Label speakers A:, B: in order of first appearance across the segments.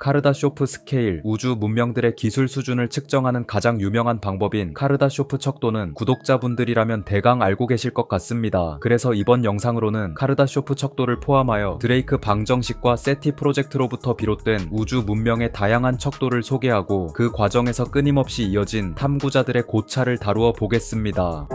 A: 카르다쇼프 스케일, 우주 문명들의 기술 수준을 측정하는 가장 유명한 방법인 카르다쇼프 척도는 구독자분들이라면 대강 알고 계실 것 같습니다. 그래서 이번 영상으로는 카르다쇼프 척도를 포함하여 드레이크 방정식과 세티 프로젝트로부터 비롯된 우주 문명의 다양한 척도를 소개하고 그 과정에서 끊임없이 이어진 탐구자들의 고찰을 다루어 보겠습니다.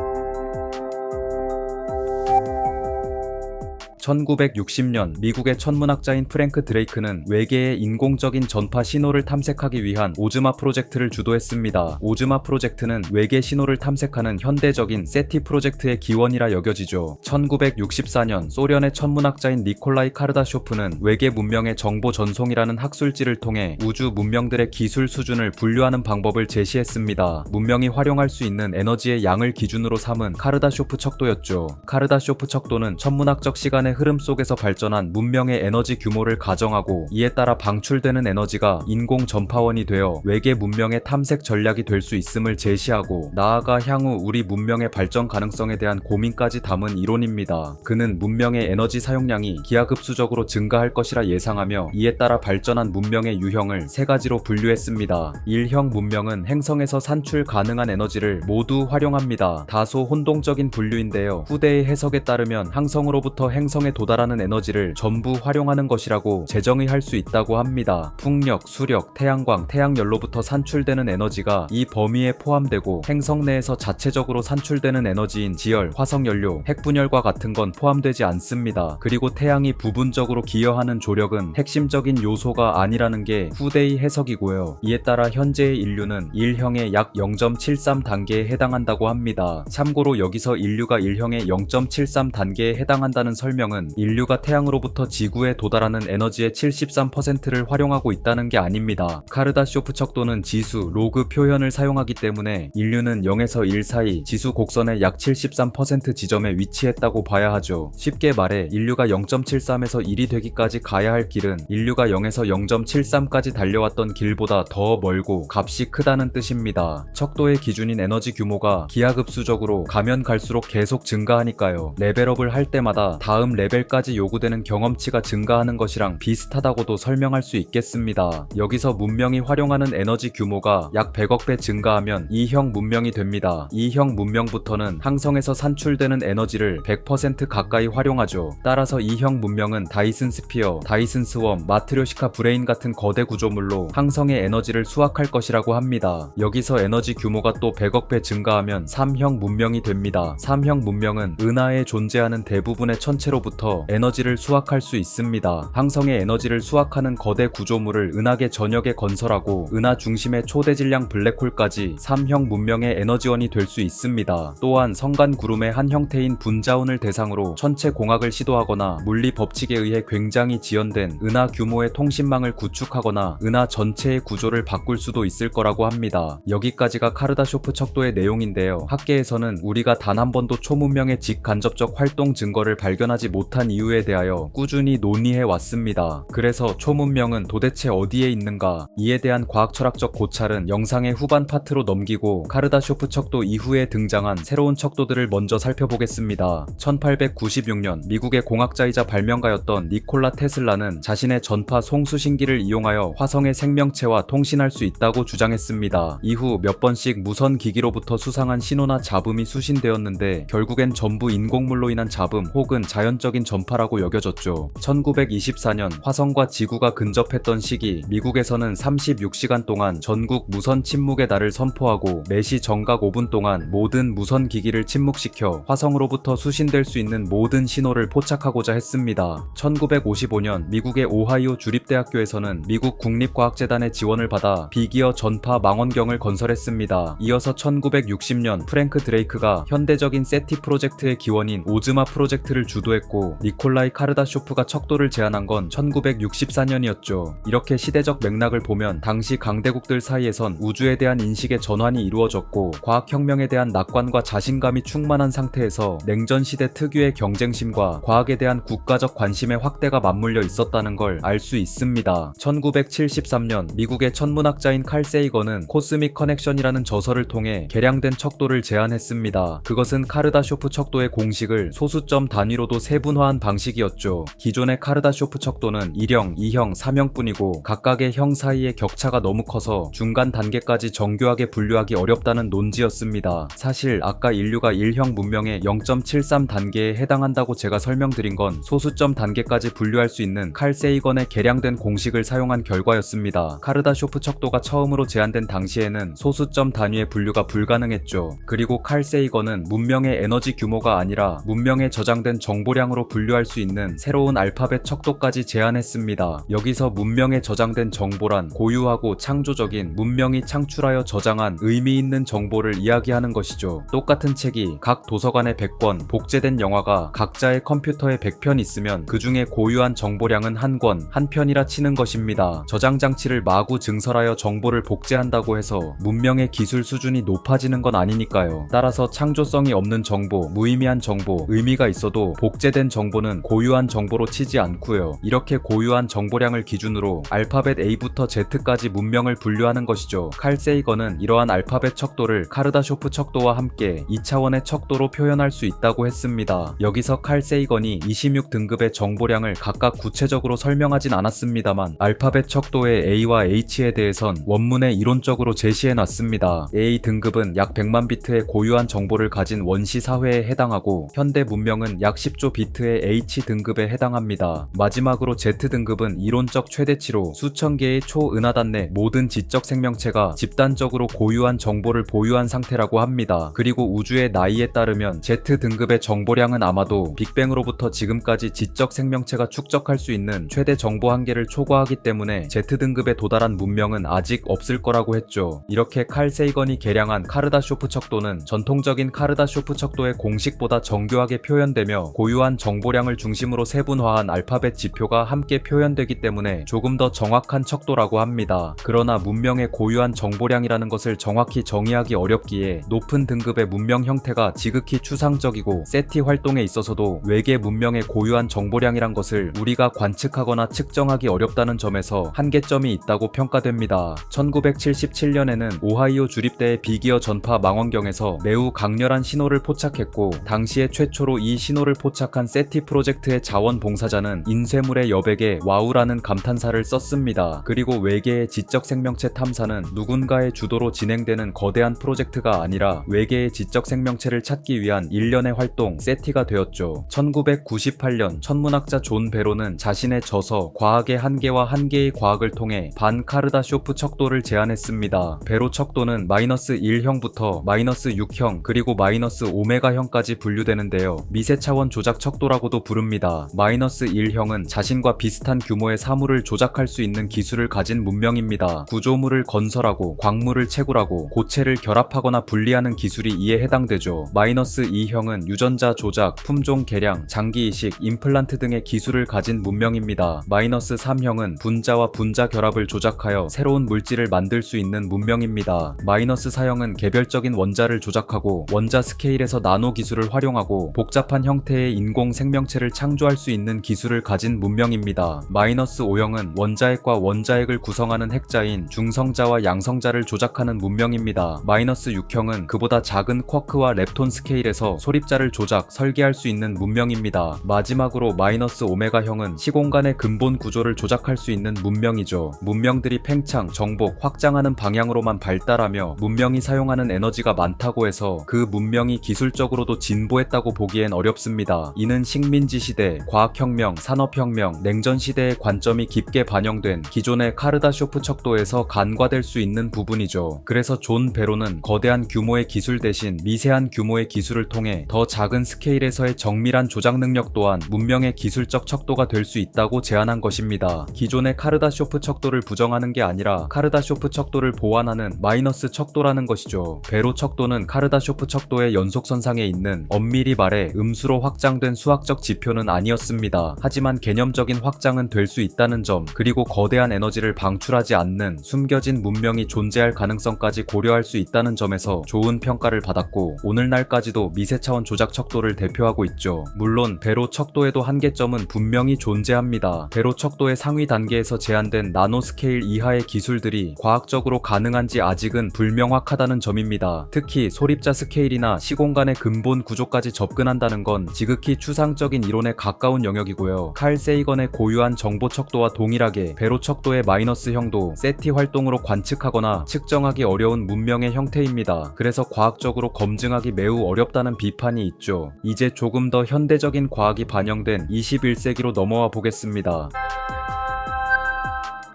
A: 1960년 미국의 천문학자인 프랭크 드레이크는 외계의 인공적인 전파 신호를 탐색하기 위한 오즈마 프로젝트를 주도했습니다. 오즈마 프로젝트는 외계 신호를 탐색하는 현대적인 세티 프로젝트의 기원이라 여겨지죠. 1964년 소련의 천문학자인 니콜라이 카르다쇼프는 외계 문명의 정보 전송이라는 학술지를 통해 우주 문명들의 기술 수준을 분류하는 방법을 제시했습니다. 문명이 활용할 수 있는 에너지의 양을 기준으로 삼은 카르다쇼프 척도였죠. 카르다쇼프 척도는 천문학적 시간의 흐름 속에서 발전한 문명의 에너지 규모를 가정하고 이에 따라 방출되는 에너지가 인공 전파원이 되어 외계 문명의 탐색 전략이 될 수 있음을 제시하고 나아가 향후 우리 문명의 발전 가능성에 대한 고민까지 담은 이론입니다. 그는 문명의 에너지 사용량이 기하급수적으로 증가할 것이라 예상하며 이에 따라 발전한 문명의 유형을 세 가지로 분류했습니다. 1형 문명은 행성에서 산출 가능한 에너지를 모두 활용합니다. 다소 혼동적인 분류인데요. 후대의 해석에 따르면 항성으로부터 행성에 도달하는 에너지를 전부 활용하는 것이라고 재정의할 수 있다고 합니다. 풍력, 수력, 태양광, 태양열로부터 산출되는 에너지가 이 범위에 포함되고 행성 내에서 자체적으로 산출되는 에너지인 지열, 화석연료, 핵분열과 같은 건 포함되지 않습니다. 그리고 태양이 부분적으로 기여하는 조력은 핵심적인 요소가 아니라는 게 후대의 해석이고요. 이에 따라 현재의 인류는 1형의 약 0.73단계에 해당한다고 합니다. 참고로 여기서 인류가 1형의 0.73단계에 해당한다는 설명은 인류가 태양으로부터 지구에 도달하는 에너지의 73%를 활용하고 있다는 게 아닙니다. 카르다쇼프 척도는 지수, 로그 표현을 사용하기 때문에 인류는 0에서 1 사이 지수 곡선의 약 73% 지점에 위치했다고 봐야 하죠. 쉽게 말해 인류가 0.73에서 1이 되기까지 가야 할 길은 인류가 0에서 0.73까지 달려왔던 길보다 더 멀고 값이 크다는 뜻입니다. 척도의 기준인 에너지 규모가 기하급수적으로 가면 갈수록 계속 증가하니까요. 레벨업을 할 때마다 다음 레벨까지 요구되는 경험치가 증가하는 것이랑 비슷하다고도 설명할 수 있겠습니다. 여기서 문명이 활용하는 에너지 규모가 약 100억 배 증가하면 2형 문명이 됩니다. 2형 문명부터는 항성에서 산출되는 에너지를 100% 가까이 활용하죠. 따라서 2형 문명은 다이슨 스피어, 다이슨 스웜, 마트료시카 브레인 같은 거대 구조물로 항성의 에너지를 수확할 것이라고 합니다. 여기서 에너지 규모가 또 100억 배 증가하면 3형 문명이 됩니다. 3형 문명은 은하에 존재하는 대부분의 천체로부터 에너지를 수확할 수 있습니다. 항성의 에너지를 수확하는 거대 구조물을 은하계 전역에 건설하고 은하 중심의 초대질량 블랙홀까지 3형 문명의 에너지원이 될 수 있습니다. 또한 성간 구름의 한 형태인 분자운을 대상으로 천체 공학을 시도하거나 물리 법칙에 의해 굉장히 지연된 은하 규모의 통신망을 구축하거나 은하 전체의 구조를 바꿀 수도 있을 거라고 합니다. 여기까지가 카르다쇼프 척도의 내용인데요. 학계에서는 우리가 단 한 번도 초문명의 직간접적 활동 증거를 발견하지 못한 이유에 대하여 꾸준히 논의해 왔습니다. 그래서 초문명은 도대체 어디에 있는가? 이에 대한 과학철학적 고찰은 영상의 후반 파트로 넘기고 카르다쇼프 척도 이후에 등장한 새로운 척도들을 먼저 살펴보겠습니다. 1896년 미국의 공학자이자 발명가였던 니콜라 테슬라는 자신의 전파 송수신기를 이용하여 화성의 생명체와 통신할 수 있다고 주장했습니다. 이후 몇 번씩 무선 기기로부터 수상한 신호나 잡음이 수신되었는데 결국엔 전부 인공물로 인한 잡음 혹은 자연적인 전파라고 여겨졌죠. 1924년 화성과 지구가 근접했던 시기 미국에서는 36시간 동안 전국 무선 침묵의 날을 선포하고 매시 정각 5분 동안 모든 무선 기기를 침묵시켜 화성으로부터 수신될 수 있는 모든 신호를 포착하고자 했습니다. 1955년 미국의 오하이오 주립대학교에서는 미국 국립과학재단의 지원을 받아 비기어 전파 망원경을 건설했습니다. 이어서 1960년 프랭크 드레이크가 현대적인 세티 프로젝트의 기원인 오즈마 프로젝트를 주도했고 니콜라이 카르다쇼프가 척도를 제안한 건 1964년이었죠. 이렇게 시대적 맥락을 보면 당시 강대국들 사이에선 우주에 대한 인식의 전환이 이루어졌고 과학혁명에 대한 낙관과 자신감이 충만한 상태에서 냉전시대 특유의 경쟁심과 과학에 대한 국가적 관심의 확대가 맞물려 있었다는 걸 알 수 있습니다. 1973년 미국의 천문학자인 칼 세이건은 코스믹 커넥션이라는 저서를 통해 개량된 척도를 제안했습니다. 그것은 카르다쇼프 척도의 공식을 소수점 단위로도 세부 세분화한 방식이었죠. 기존의 카르다쇼프 척도는 1형, 2형, 3형뿐이고 각각의 형 사이의 격차가 너무 커서 중간 단계까지 정교하게 분류하기 어렵다는 논지였습니다. 사실 아까 인류가 1형 문명의 0.73 단계에 해당한다고 제가 설명드린 건 소수점 단계까지 분류할 수 있는 칼 세이건의 개량된 공식을 사용한 결과였습니다. 카르다쇼프 척도가 처음으로 제안된 당시에는 소수점 단위의 분류가 불가능했죠. 그리고 칼 세이건은 문명의 에너지 규모가 아니라 문명에 저장된 정보량으로 분류할 수 있는 새로운 알파벳 척도까지 제안했습니다. 여기서 문명에 저장된 정보란 고유하고 창조적인 문명이 창출하여 저장한 의미 있는 정보를 이야기하는 것이죠. 똑같은 책이 각 도서관에 100권, 복제된 영화가 각자의 컴퓨터에 100편 있으면 그 중에 고유한 정보량은 한 권, 한 편이라 치는 것입니다. 저장 장치를 마구 증설하여 정보를 복제한다고 해서 문명의 기술 수준이 높아지는 건 아니니까요. 따라서 창조성이 없는 정보, 무의미한 정보, 의미가 있어도 복제된 정보는 고유한 정보로 치지 않고요. 이렇게 고유한 정보량을 기준으로 알파벳 A부터 Z까지 문명을 분류하는 것이죠. 칼 세이건은 이러한 알파벳 척도를 카르다쇼프 척도와 함께 2차원의 척도로 표현할 수 있다고 했습니다. 여기서 칼 세이건이 26등급의 정보량을 각각 구체적으로 설명하진 않았습니다만 알파벳 척도의 A와 H에 대해선 원문에 이론적으로 제시해놨습니다. A 등급은 약 100만 비트의 고유한 정보를 가진 원시 사회에 해당하고 현대 문명은 약 10조 비트의 H 등급에 해당합니다. 마지막으로 Z 등급은 이론적 최대치로 수천 개의 초은하단 내 모든 지적 생명체가 집단적으로 고유한 정보를 보유한 상태라고 합니다. 그리고 우주의 나이에 따르면 Z 등급의 정보량은 아마도 빅뱅으로부터 지금까지 지적 생명체가 축적할 수 있는 최대 정보 한계를 초과하기 때문에 Z 등급에 도달한 문명은 아직 없을 거라고 했죠. 이렇게 칼 세이건이 개량한 카르다쇼프 척도는 전통적인 카르다쇼프 척도의 공식보다 정교하게 표현되며 고유한 정보량을 중심으로 세분화한 알파벳 지표가 함께 표현되기 때문에 조금 더 정확한 척도라고 합니다. 그러나 문명의 고유한 정보량이라는 것을 정확히 정의하기 어렵기에 높은 등급의 문명 형태가 지극히 추상적이고 세티 활동에 있어서도 외계 문명의 고유한 정보량이란 것을 우리가 관측하거나 측정하기 어렵다는 점에서 한계점이 있다고 평가됩니다. 1977년에는 오하이오 주립대의 비기어 전파 망원경에서 매우 강렬한 신호를 포착했고 당시에 최초로 이 신호를 포착한 세티 프로젝트의 자원봉사자는 인쇄물의 여백에 와우라는 감탄사를 썼습니다. 그리고 외계의 지적 생명체 탐사는 누군가의 주도로 진행되는 거대한 프로젝트가 아니라 외계의 지적 생명체를 찾기 위한 일련의 활동 세티가 되었죠. 1998년 천문학자 존 베로는 자신의 저서 과학의 한계와 한계의 과학을 통해 반카르다쇼프 척도를 제안했습니다. 베로 척도는 마이너스 1형부터 마이너스 6형 그리고 마이너스 오메가형까지 분류되는데요. 미세차원 조작 척도라고도 부릅니다. 마이너스 1형은 자신과 비슷한 규모의 사물을 조작할 수 있는 기술을 가진 문명입니다. 구조물을 건설하고 광물을 채굴하고 고체를 결합하거나 분리하는 기술이 이에 해당되죠. 마이너스 2형은 유전자 조작, 품종 개량, 장기 이식, 임플란트 등의 기술을 가진 문명입니다. 마이너스 3형은 분자와 분자 결합을 조작하여 새로운 물질을 만들 수 있는 문명입니다. 마이너스 4형은 개별적인 원자를 조작하고 원자 스케일에서 나노 기술을 활용하고 복잡한 형태의 인공 생명체를 창조할 수 있는 기술을 가진 문명입니다. 마이너스 5형은 원자핵과 원자핵을 구성하는 핵자인 중성자와 양성자를 조작하는 문명입니다. 마이너스 6형은 그보다 작은 쿼크와 렙톤 스케일에서 소립자를 조작, 설계할 수 있는 문명입니다. 마지막으로 마이너스 오메가형은 시공간의 근본 구조를 조작할 수 있는 문명이죠. 문명들이 팽창, 정복, 확장하는 방향으로만 발달하며 문명이 사용하는 에너지가 많다고 해서 그 문명이 기술적으로도 진보했다고 보기엔 어렵습니다. 이는 식민지 시대, 과학혁명, 산업혁명, 냉전 시대의 관점이 깊게 반영된 기존의 카르다쇼프 척도에서 간과될 수 있는 부분이죠. 그래서 존 베로는 거대한 규모의 기술 대신 미세한 규모의 기술을 통해 더 작은 스케일에서의 정밀한 조작 능력 또한 문명의 기술적 척도가 될 수 있다고 제안한 것입니다. 기존의 카르다쇼프 척도를 부정하는 게 아니라 카르다쇼프 척도를 보완하는 마이너스 척도라는 것이죠. 베로 척도는 카르다쇼프 척도의 연속선상에 있는 엄밀히 말해 음수로 확장된 수학적 지표는 아니었습니다. 하지만 개념적인 확장은 될 수 있다는 점, 그리고 거대한 에너지를 방출하지 않는 숨겨진 문명이 존재할 가능성까지 고려할 수 있다는 점에서 좋은 평가를 받았고 오늘날까지도 미세차원 조작 척도를 대표하고 있죠. 물론 베로 척도에도 한계점은 분명히 존재합니다. 베로 척도의 상위 단계에서 제한된 나노 스케일 이하의 기술들이 과학적으로 가능한지 아직은 불명확하다는 점입니다. 특히 소립자 스케일이나 시공간의 근본 구조까지 접근한다는 건 지극히 추상 추상적인 이론에 가까운 영역이고요. 칼 세이건의 고유한 정보 척도와 동일하게 배로 척도의 마이너스 형도 세티 활동으로 관측하거나 측정하기 어려운 문명의 형태입니다. 그래서 과학적으로 검증하기 매우 어렵다는 비판이 있죠. 이제 조금 더 현대적인 과학이 반영된 21세기로 넘어와 보겠습니다.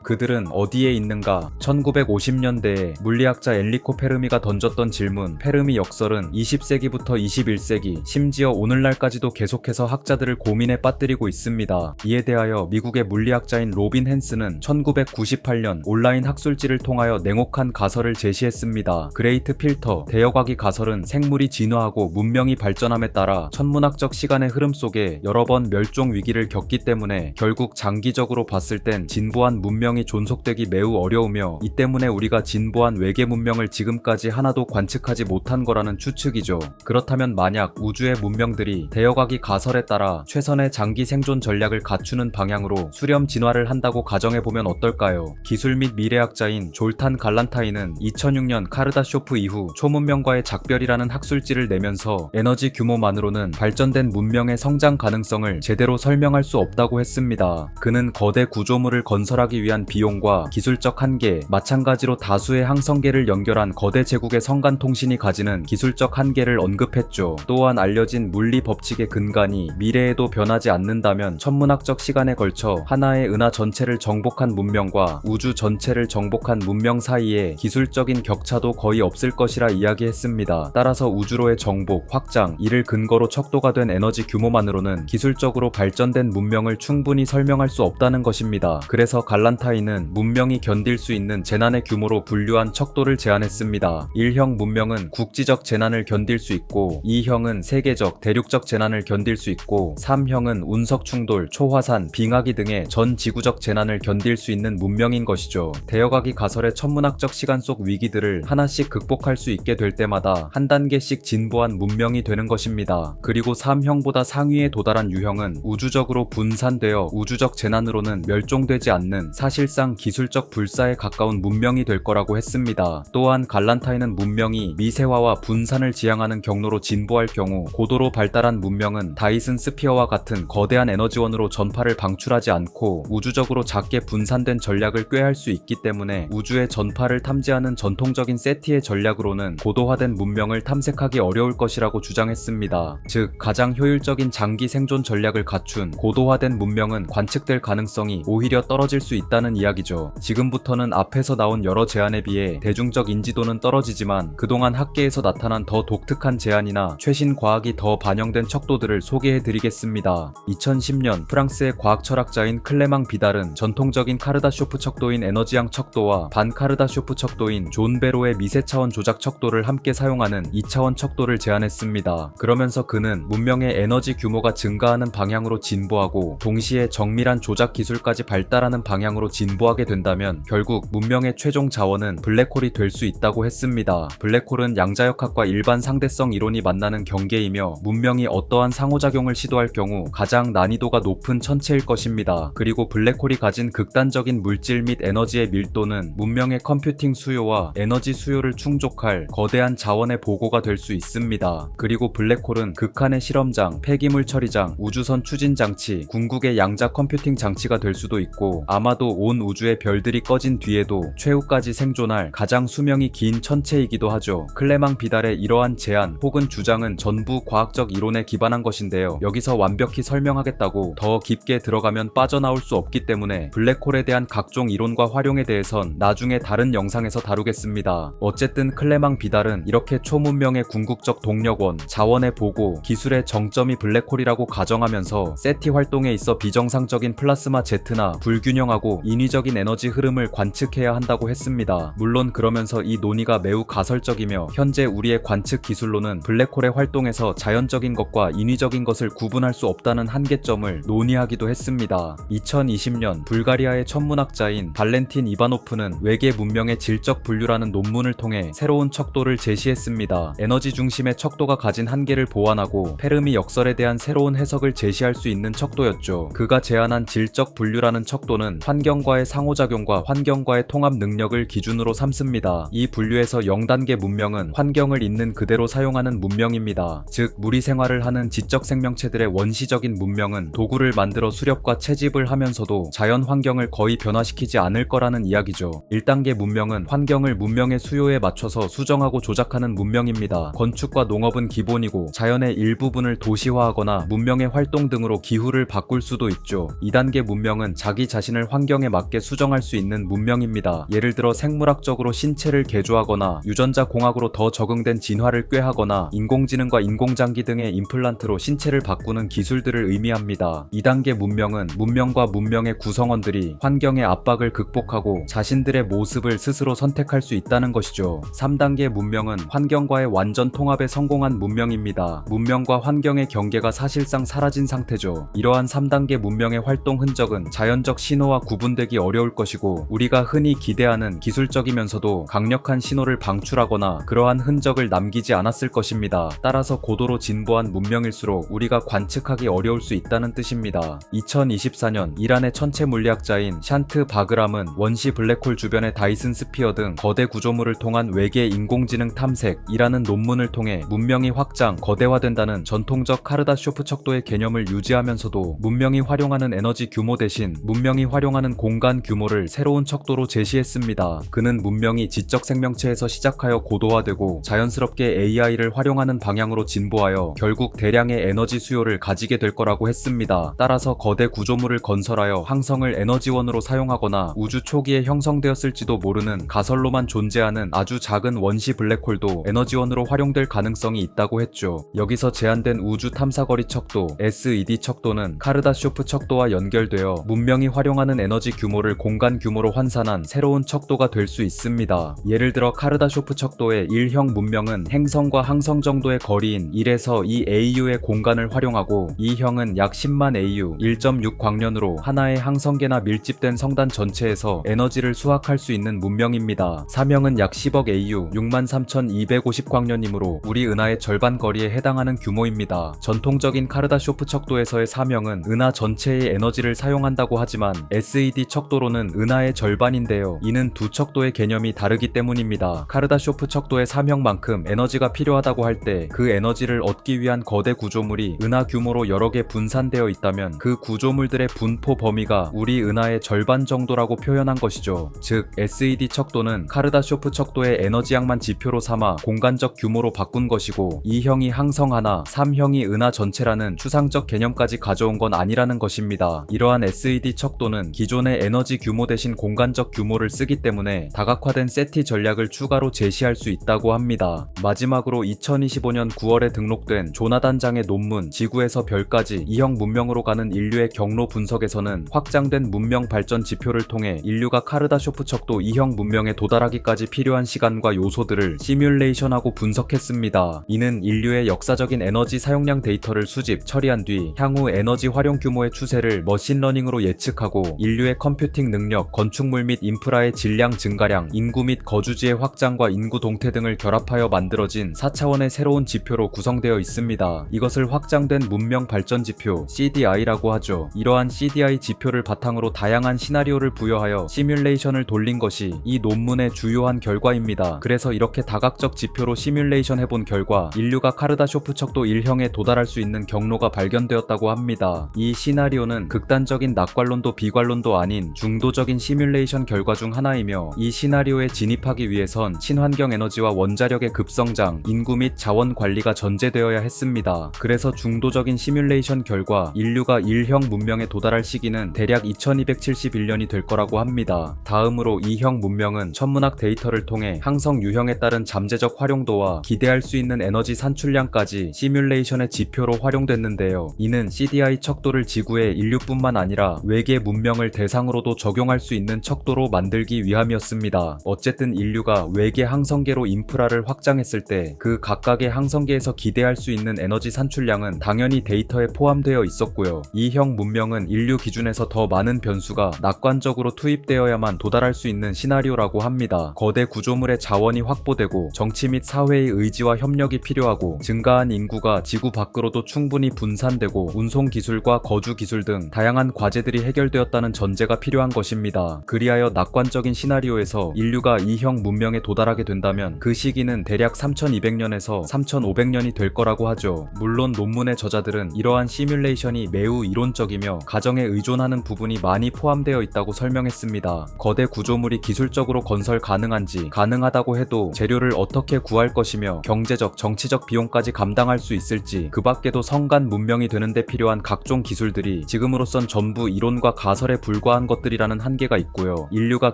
A: 그들은 어디에 있는가? 1950년대에 물리학자 엔리코 페르미가 던졌던 질문, 페르미 역설은 20세기부터 21세기, 심지어 오늘날까지도 계속해서 학자들을 고민에 빠뜨리고 있습니다. 이에 대하여 미국의 물리학자인 로빈 헨스는 1998년 온라인 학술지를 통하여 냉혹한 가설을 제시했습니다. 그레이트 필터, 대여과기 가설은 생물이 진화하고 문명이 발전함에 따라 천문학적 시간의 흐름 속에 여러 번 멸종 위기를 겪기 때문에 결국 장기적으로 봤을 땐 진보한 문명이 존속되기 매우 어려우며 이 때문에 우리가 진보한 외계 문명을 지금까지 하나도 관측하지 못한 거라는 추측이죠. 그렇다면 만약 우주의 문명들이 대여과기 가설에 따라 최선의 장기 생존 전략을 갖추는 방향으로 수렴 진화를 한다고 가정해보면 어떨까요? 기술 및 미래학자인 졸탄 갈란타인은 2006년 카르다쇼프 이후 초문명과의 작별이라는 학술지를 내면서 에너지 규모만으로는 발전된 문명의 성장 가능성을 제대로 설명할 수 없다고 했습니다. 그는 거대 구조물을 건설하기 위한 비용과 기술적 한계, 마찬가지로 다수의 항성계를 연결한 거대 제국의 성간 통신이 가지는 기술적 한계를 언급했죠. 또한 알려진 물리 법칙의 근간이 미래에도 변하지 않는다면 천문학적 시간에 걸쳐 하나의 은하 전체를 정복한 문명과 우주 전체를 정복한 문명 사이에 기술적인 격차도 거의 없을 것이라 이야기했습니다. 따라서 우주로의 정복, 확장, 이를 근거로 척도가 된 에너지 규모만으로는 기술적으로 발전된 문명을 충분히 설명할 수 없다는 것입니다. 그래서 갈란타인은 문명이 견딜 수 있는 재난의 규모로 분류한 척도를 제안했습니다. 1형 문명은 국지적 재난을 견딜 수 있고 2형은 세계적, 대륙적 재난을 견딜 수 있고 3형은 운석 충돌, 초화산, 빙하기 등의 전 지구적 재난을 견딜 수 있는 문명인 것이죠. 대여과기 가설의 천문학적 시간 속 위기들을 하나씩 극복할 수 있게 될 때마다 한 단계씩 진보한 문명이 되는 것입니다. 그리고 3형보다 상위에 도달한 유형은 우주적으로 분산되어 우주적 재난으로는 멸종되지 않는 사실상 기술적 불사에 가까운 문명이 될 거라고 했습니다. 또한 갈란타인은 문명이 미세화와 분산을 지향하는 경로로 진보할 경우 고도로 발달한 문명은 다이슨 스피어와 같은 거대한 에너지원으로 전파를 방출하지 않고 우주적으로 작게 분산된 전략을 꾀할 수 있기 때문에 우주의 전파를 탐지하는 전통적인 세티의 전략으로는 고도화된 문명을 탐색하기 어려울 것이라고 주장했습니다. 즉, 가장 효율적인 장기 생존 전략을 갖춘 고도화된 문명은 관측될 가능성이 오히려 떨어질 수 있다는 이야기죠. 지금부터는 앞에서 나온 여러 제안에 비해 대중적 인지도는 떨어지지만 그동안 학계에서 나타난 더 독특한 제안이나 최신 과학이 더 반영된 척도들을 소개해드리겠습니다. 2010년 프랑스의 과학 철학자인 클레망 비달은 전통적인 카르다쇼프 척도인 에너지양 척도와 반카르다쇼프 척도인 존 베로의 미세차원 조작 척도를 함께 사용하는 2차원 척도를 제안했습니다. 그러면서 그는 문명의 에너지 규모가 증가하는 방향으로 진보하고 동시에 정밀한 조작 기술까지 발달하는 방향으로 진보하게 된다면 결국 문명의 최종 자원은 블랙홀이 될 수 있다고 했습니다. 블랙홀은 양자역학과 일반 상대성 이론이 만나는 경계이며 문명이 어떠한 상호작용을 시도할 경우 가장 난이도가 높은 천체일 것입니다. 그리고 블랙홀이 가진 극단적인 물질 및 에너지의 밀도는 문명의 컴퓨팅 수요와 에너지 수요를 충족할 거대한 자원의 보고가 될 수 있습니다. 그리고 블랙홀은 극한의 실험장, 폐기물 처리장, 우주선 추진 장치, 궁극의 양자 컴퓨팅 장치가 될 수도 있고 아마도 온 우주의 별들이 꺼진 뒤에도 최후까지 생존할 가장 수명이 긴 천체이기도 하죠. 클레망 비달의 이러한 제안 혹은 주장은 전부 과학적 이론에 기반한 것인데요. 여기서 완벽히 설명하겠다고 더 깊게 들어가면 빠져나올 수 없기 때문에 블랙홀에 대한 각종 이론과 활용에 대해선 나중에 다른 영상에서 다루겠습니다. 어쨌든 클레망 비달은 이렇게 초문명의 궁극적 동력원, 자원의 보고, 기술의 정점이 블랙홀이라고 가정하면서 세티 활동에 있어 비정상적인 플라스마 제트나 불균형하고 인위적인 에너지 흐름을 관측해야 한다고 했습니다. 물론 그러면서 이 논의가 매우 가설적이며 현재 우리의 관측 기술로는 블랙홀의 활동에서 자연적인 것과 인위적인 것을 구분할 수 없다는 한계점을 논의하기도 했습니다. 2020년 불가리아의 천문학자인 발렌틴 이바노프는 외계 문명의 질적 분류라는 논문을 통해 새로운 척도를 제시했습니다. 에너지 중심의 척도가 가진 한계를 보완하고 페르미 역설에 대한 새로운 해석을 제시할 수 있는 척도였죠. 그가 제안한 질적 분류라는 척도는 환경 환경과의 상호작용과 환경과의 통합 능력을 기준으로 삼습니다. 이 분류에서 0단계 문명은 환경을 있는 그대로 사용하는 문명입니다. 즉 무리 생활을 하는 지적 생명체들의 원시적인 문명은 도구를 만들어 수렵과 채집을 하면서도 자연 환경을 거의 변화시키지 않을 거라는 이야기죠. 1단계 문명은 환경을 문명의 수요에 맞춰서 수정하고 조작하는 문명입니다. 건축과 농업은 기본이고 자연의 일부분을 도시화하거나 문명의 활동 등으로 기후를 바꿀 수도 있죠. 2단계 문명은 자기 자신을 환경에 맞게 수정할 수 있는 문명입니다. 예를 들어 생물학적으로 신체를 개조하거나 유전자 공학으로 더 적응된 진화를 꾀하거나 인공지능과 인공장기 등의 임플란트로 신체를 바꾸는 기술들을 의미합니다. 2단계 문명은 문명과 문명의 구성원들이 환경의 압박을 극복하고 자신들의 모습을 스스로 선택할 수 있다는 것이죠. 3단계 문명은 환경과의 완전 통합에 성공한 문명입니다. 문명과 환경의 경계가 사실상 사라진 상태죠. 이러한 3단계 문명의 활동 흔적은 자연적 신호와 구분되기 어려울 것이고 우리가 흔히 기대하는 기술적이면서도 강력한 신호를 방출하거나 그러한 흔적을 남기지 않았을 것입니다. 따라서 고도로 진보한 문명일수록 우리가 관측하기 어려울 수 있다는 뜻입니다. 2024년 이란의 천체 물리학자인 샨트 바그람은 원시 블랙홀 주변의 다이슨 스피어 등 거대 구조물을 통한 외계 인공지능 탐색이라는 논문을 통해 문명이 확장, 거대화된다는 전통적 카르다쇼프 척도의 개념을 유지하면서도 문명이 활용하는 에너지 규모 대신 문명이 활용하는 공간 규모를 새로운 척도로 제시했습니다. 그는 문명이 지적 생명체에서 시작하여 고도화되고 자연스럽게 AI를 활용하는 방향으로 진보하여 결국 대량의 에너지 수요를 가지게 될 거라고 했습니다. 따라서 거대 구조물을 건설하여 항성을 에너지원으로 사용하거나 우주 초기에 형성되었을지도 모르는 가설로만 존재하는 아주 작은 원시 블랙홀도 에너지원으로 활용될 가능성이 있다고 했죠. 여기서 제한된 우주 탐사거리 척도 SED 척도는 카르다쇼프 척도와 연결되어 문명이 활용하는 에너지 규모를 공간 규모로 환산한 새로운 척도가 될 수 있습니다. 예를 들어 카르다쇼프 척도의 1형 문명은 행성과 항성 정도의 거리인 1에서 2 AU의 공간을 활용하고 2형은 약 10만 AU 1.6 광년으로 하나의 항성계나 밀집된 성단 전체에서 에너지를 수확할 수 있는 문명입니다. 3형은 약 10억 AU 63,250 광년이므로 우리 은하의 절반 거리에 해당하는 규모입니다. 전통적인 카르다쇼프 척도에서의 3형은 은하 전체의 에너지를 사용한다고 하지만 SED 척도로는 은하의 절반인데요. 이는 두 척도의 개념이 다르기 때문입니다. 카르다쇼프 척도의 3형만큼 에너지가 필요하다고 할 때 그 에너지를 얻기 위한 거대 구조물이 은하 규모로 여러 개 분산되어 있다면 그 구조물들의 분포 범위가 우리 은하의 절반 정도라고 표현한 것이죠. 즉 SED 척도는 카르다쇼프 척도의 에너지양만 지표로 삼아 공간적 규모로 바꾼 것이고 2형이 항성 하나, 3형이 은하 전체라는 추상적 개념까지 가져온 건 아니라는 것입니다. 이러한 SED 척도는 기존의 에너지 규모 대신 공간적 규모를 쓰기 때문에 다각화된 세티 전략을 추가로 제시할 수 있다고 합니다. 마지막으로 2025년 9월에 등록된 조나단 장의 논문 지구에서 별까지 2형 문명으로 가는 인류의 경로 분석에서는 확장된 문명 발전 지표를 통해 인류가 카르다쇼프 척도 2형 문명에 도달하기까지 필요한 시간과 요소들을 시뮬레이션하고 분석했습니다. 이는 인류의 역사적인 에너지 사용량 데이터를 수집, 처리한 뒤 향후 에너지 활용 규모의 추세를 머신러닝으로 예측하고 인류의 컴퓨팅 능력, 건축물 및 인프라의 질량 증가량, 인구 및 거주지의 확장과 인구 동태 등을 결합하여 만들어진 4차원의 새로운 지표로 구성되어 있습니다. 이것을 확장된 문명 발전 지표 CDI라고 하죠. 이러한 CDI 지표를 바탕으로 다양한 시나리오를 부여하여 시뮬레이션을 돌린 것이 이 논문의 주요한 결과입니다. 그래서 이렇게 다각적 지표로 시뮬레이션 해본 결과 인류가 카르다쇼프 척도 1형에 도달할 수 있는 경로가 발견되었다고 합니다. 이 시나리오는 극단적인 낙관론도 비관론도 아닌 중도적인 시뮬레이션 결과 중 하나이며 이 시나리오에 진입하기 위해선 친환경 에너지와 원자력의 급성장, 인구 및 자원 관리가 전제되어야 했습니다. 그래서 중도적인 시뮬레이션 결과 인류가 1형 문명에 도달할 시기는 대략 2271년이 될 거라고 합니다. 다음으로 2형 문명은 천문학 데이터를 통해 항성 유형에 따른 잠재적 활용도와 기대할 수 있는 에너지 산출량까지 시뮬레이션의 지표로 활용됐는데요. 이는 CDI 척도를 지구의 인류뿐만 아니라 외계 문명을 대상으로도 적용할 수 있는 척도로 만들기 위함이었습니다. 어쨌든 인류가 외계 항성계로 인프라를 확장했을 때 그 각각의 항성계에서 기대할 수 있는 에너지 산출량은 당연히 데이터에 포함되어 있었고요. 2형 문명은 인류 기준에서 더 많은 변수가 낙관적으로 투입되어야만 도달할 수 있는 시나리오라고 합니다. 거대 구조물의 자원이 확보되고 정치 및 사회의 의지와 협력이 필요하고 증가한 인구가 지구 밖으로도 충분히 분산되고 운송 기술과 거주 기술 등 다양한 과제들이 해결되었다는 전제가 문제가 필요한 것입니다. 그리하여 낙관적인 시나리오에서 인류가 E형 문명에 도달하게 된다면 그 시기는 대략 3200년에서 3500년이 될 거라고 하죠. 물론 논문의 저자들은 이러한 시뮬레이션이 매우 이론적이며 가정에 의존하는 부분이 많이 포함되어 있다고 설명했습니다. 거대 구조물이 기술적으로 건설 가능한지, 가능하다고 해도 재료를 어떻게 구할 것이며 경제적, 정치적 비용까지 감당할 수 있을지, 그 밖에도 성간 문명이 되는데 필요한 각종 기술들이 지금으로선 전부 이론과 가설에 불과한 것들이라는 한계가 있고요. 인류가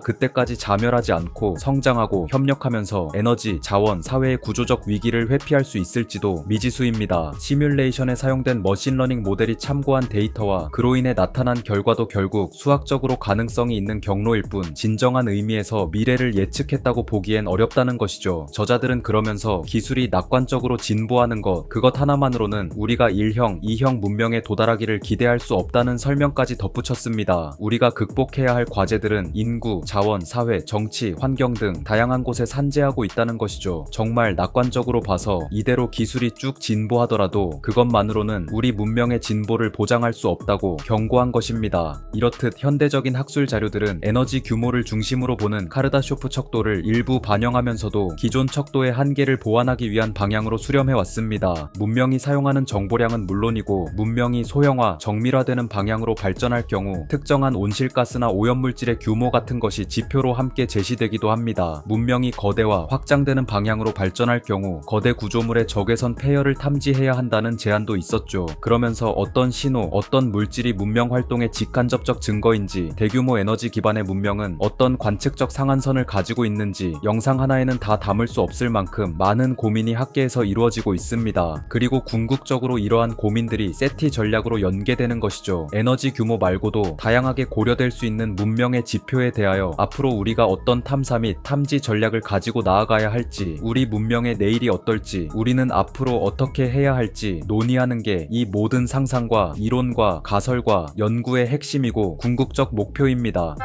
A: 그때까지 자멸하지 않고 성장하고 협력하면서 에너지, 자원, 사회의 구조적 위기를 회피할 수 있을지도 미지수입니다. 시뮬레이션에 사용된 머신러닝 모델이 참고한 데이터와 그로 인해 나타난 결과도 결국 수학적으로 가능성이 있는 경로일 뿐 진정한 의미에서 미래를 예측했다고 보기엔 어렵다는 것이죠. 저자들은 그러면서 기술이 낙관적으로 진보하는 것, 그것 하나만으로는 우리가 1형, 2형 문명에 도달하기를 기대할 수 없다는 설명까지 덧붙였습니다. 우리가 극복해야 할 과제들은 인구, 자원, 사회, 정치, 환경 등 다양한 곳에 산재하고 있다는 것이죠. 정말 낙관적으로 봐서 이대로 기술이 쭉 진보하더라도 그것만으로는 우리 문명의 진보를 보장할 수 없다고 경고한 것입니다. 이렇듯 현대적인 학술 자료들은 에너지 규모를 중심으로 보는 카르다쇼프 척도를 일부 반영하면서도 기존 척도의 한계를 보완하기 위한 방향으로 수렴해왔습니다. 문명이 사용하는 정보량은 물론이고 문명이 소형화, 정밀화되는 방향으로 발전할 경우 특정한 온실가스나 오염물질의 규모 같은 것이 지표로 함께 제시되기도 합니다. 문명이 거대화, 확장되는 방향으로 발전할 경우 거대 구조물의 적외선 폐열을 탐지해야 한다는 제안도 있었죠. 그러면서 어떤 신호, 어떤 물질이 문명 활동의 직간접적 증거인지, 대규모 에너지 기반의 문명은 어떤 관측적 상한선을 가지고 있는지 영상 하나에는 다 담을 수 없을 만큼 많은 고민이 학계에서 이루어지고 있습니다. 그리고 궁극적으로 이러한 고민들이 세티 전략으로 연계되는 것이죠. 에너지 규모 말고도 다양하게 고려될 수 있는 문명의 지표에 대하여 앞으로 우리가 어떤 탐사 및 탐지 전략을 가지고 나아가야 할지, 우리 문명의 내일이 어떨지, 우리는 앞으로 어떻게 해야 할지 논의하는 게 이 모든 상상과 이론과 가설과 연구의 핵심이고 궁극적 목표입니다.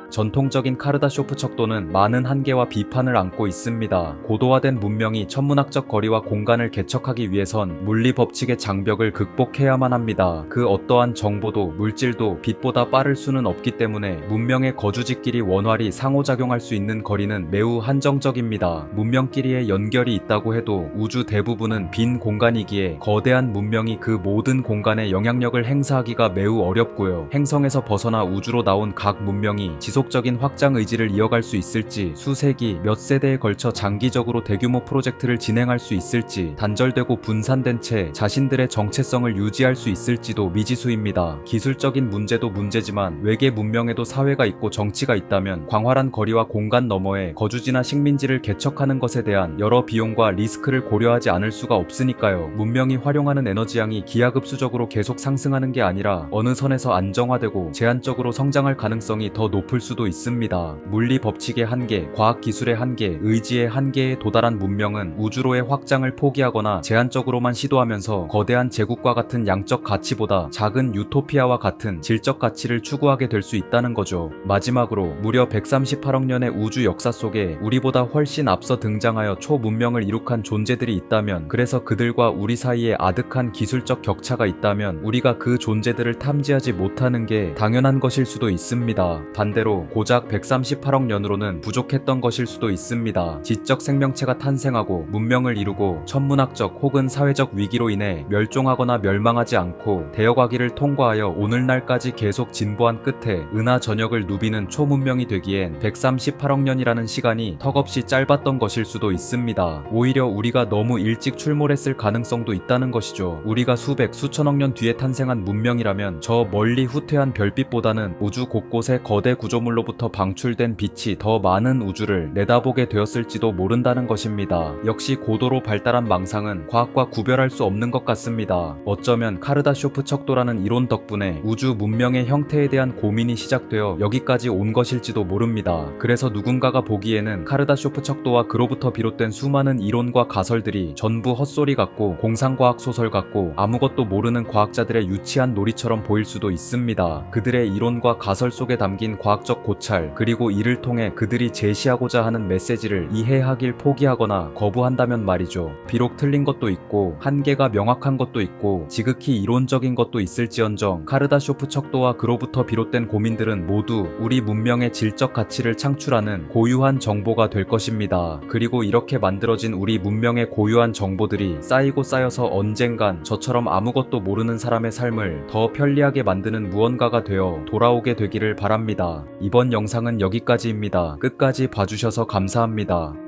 A: 전통적인 카르다쇼프 척도는 많은 한계와 비판을 안고 있습니다. 고도화된 문명이 천문학적 거리와 공간을 개척하기 위해선 물리 법칙의 장벽을 극복해야만 합니다. 그 어떠한 정보도 물질도 빛보다 빠를 수는 없기 때문에 문명의 거주지끼리 원활히 상호작용할 수 있는 거리는 매우 한정적입니다. 문명끼리의 연결이 있다고 해도 우주 대부분은 빈 공간이기에 거대한 문명이 그 모든 공간에 영향력을 행사하기가 매우 어렵고요. 행성에서 벗어나 우주로 나온 각 문명이 지속적인 확장 의지를 이어갈 수 있을지, 수세기, 몇 세대에 걸쳐 장기적으로 대규모 프로젝트를 진행할 수 있을지, 단절되고 분산된 채 자신들의 정체성을 유지할 수 있을지도 미지수입니다. 기술적인 문제도 문제지만 외계 문명에도 사회가 있고 정치가 있다면 광활한 거리와 공간 너머에 거주지나 식민지를 개척하는 것에 대한 여러 비용과 리스크를 고려하지 않을 수가 없으니까요. 문명이 활용하는 에너지량이 기하급수적으로 계속 상승하는 게 아니라 어느 선에서 안정화되고 제한적으로 성장할 가능성이 더 높을 수도 있습니다. 물리 법칙의 한계, 과학 기술의 한계, 의지의 한계에 도달한 문명은 우주로의 확장을 포기하거나 제한적으로만 시도하면서 거대한 제국과 같은 양적 가치보다 작은 유토피아와 같은 질적 가치를 추구하게 될 수 있다는 거죠. 마지막으로 무려 138억 년의 우주 역사 속에 우리보다 훨씬 앞서 등장하여 초문명을 이룩한 존재들이 있다면, 그래서 그들과 우리 사이에 아득한 기술적 격차가 있다면 우리가 그 존재들을 탐지하지 못하는 게 당연한 것일 수도 있습니다. 반대로 고작 138억 년으로는 부족했던 것일 수도 있습니다. 지적 생명체가 탄생하고 문명을 이루고 천문학적 혹은 사회적 위기로 인해 멸종하거나 멸망하지 않고 대역아기를 통과하여 오늘날까지 계속 진보한 끝에 은하 전역을 누비는 초문명이 되기엔 138억 년이라는 시간이 턱없이 짧았던 것일 수도 있습니다. 오히려 우리가 너무 일찍 출몰했을 가능성도 있다는 것이죠. 우리가 수백, 수천억 년 뒤에 탄생한 문명이라면 저 멀리 후퇴한 별빛보다는 우주 곳곳의 거대 구조물로부터 방출된 빛이 더 많은 우주를 내다보게 되었을지도 모른다는 것입니다. 역시 고도로 발달한 망상은 과학과 구별할 수 없는 것 같습니다. 어쩌면 카르다쇼프 척도라는 이론 덕분에 우주 문명의 형태에 대한 고민이 시작되어 여기까지 온 것일지도 모릅니다. 그래서 누군가가 보기에는 카르다쇼프 척도와 그로부터 비롯된 수많은 이론과 가설들이 전부 헛소리 같고 공상과학 소설 같고 아무것도 모르는 과학자들의 유치한 놀이처럼 보일 수도 있습니다. 그들의 이론과 가설 속에 담긴 과학적 문화적 고찰, 그리고 이를 통해 그들이 제시하고자 하는 메시지를 이해하길 포기하거나 거부한다면 말이죠. 비록 틀린 것도 있고 한계가 명확한 것도 있고 지극히 이론적인 것도 있을지언정 카르다쇼프 척도와 그로부터 비롯된 고민들은 모두 우리 문명의 질적 가치를 창출하는 고유한 정보가 될 것입니다. 그리고 이렇게 만들어진 우리 문명의 고유한 정보들이 쌓이고 쌓여서 언젠간 저처럼 아무것도 모르는 사람의 삶을 더 편리하게 만드는 무언가가 되어 돌아오게 되기를 바랍니다. 이번 영상은 여기까지입니다. 끝까지 봐주셔서 감사합니다.